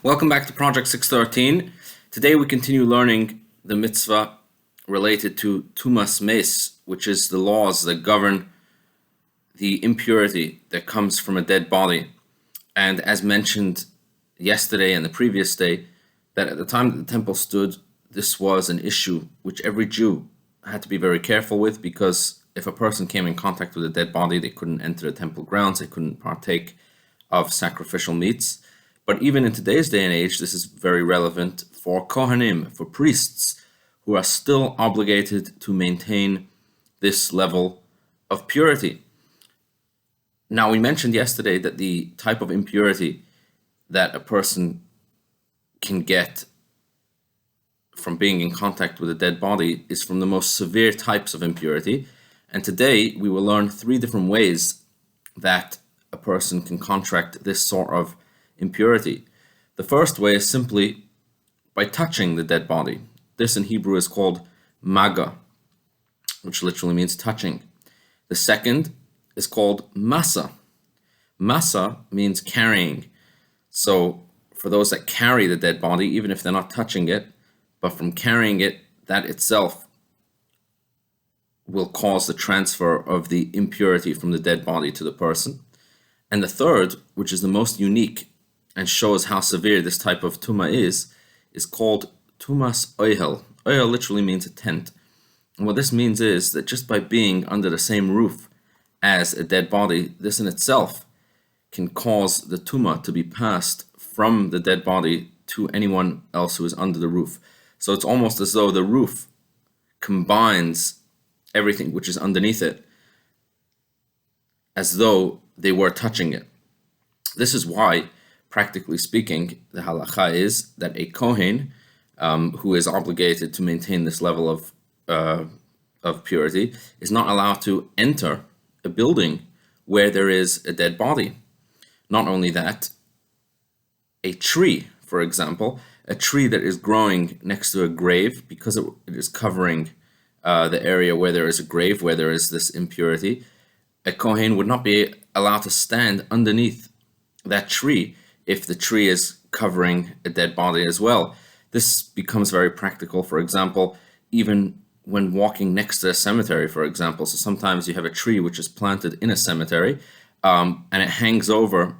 Welcome back to Project 613. Today we continue learning the mitzvah related to tumas mes, which is the laws that govern the impurity that comes from a dead body. And as mentioned yesterday and the previous day, that at the time that the temple stood, this was an issue which every Jew had to be very careful with, because if a person came in contact with a dead body, they couldn't enter the temple grounds, they couldn't partake of sacrificial meats. But even in today's day and age, this is very relevant for Kohanim, for priests, who are still obligated to maintain this level of purity. Now, we mentioned yesterday that the type of impurity that a person can get from being in contact with a dead body is from the most severe types of impurity. And today we will learn 3 different ways that a person can contract this sort of impurity. The first way is simply by touching the dead body. This in Hebrew is called Maga, which literally means touching. The second is called Masa. Masa means carrying. So for those that carry the dead body, even if they're not touching it, but from carrying it, that itself will cause the transfer of the impurity from the dead body to the person. And the third, which is the most unique and shows how severe this type of tuma is called tumas Ohel. Ohel literally means a tent. And what this means is that just by being under the same roof as a dead body, this in itself can cause the tuma to be passed from the dead body to anyone else who is under the roof. So it's almost as though the roof combines everything which is underneath it, as though they were touching it. This is why, practically speaking, the halacha is that a kohen who is obligated to maintain this level of purity is not allowed to enter a building where there is a dead body. Not only that, a tree, for example, a tree that is growing next to a grave, because it is covering the area where there is a grave, where there is this impurity, a kohen would not be allowed to stand underneath that tree if the tree is covering a dead body as well. This becomes very practical, for example, even when walking next to a cemetery, for example. So sometimes you have a tree which is planted in a cemetery, and it hangs over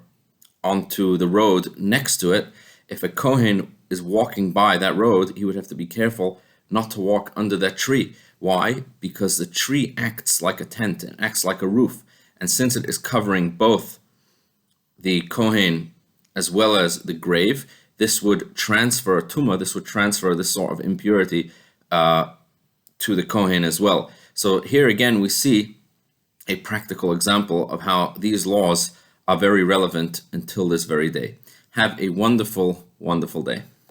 onto the road next to it. If a kohen is walking by that road, he would have to be careful not to walk under that tree. Why? Because the tree acts like a tent, it acts like a roof. And since it is covering both the kohen as well as the grave, this would transfer tuma, this would transfer this sort of impurity to the kohen as well. So here again we see a practical example of how these laws are very relevant until this very day. Have a wonderful, wonderful day.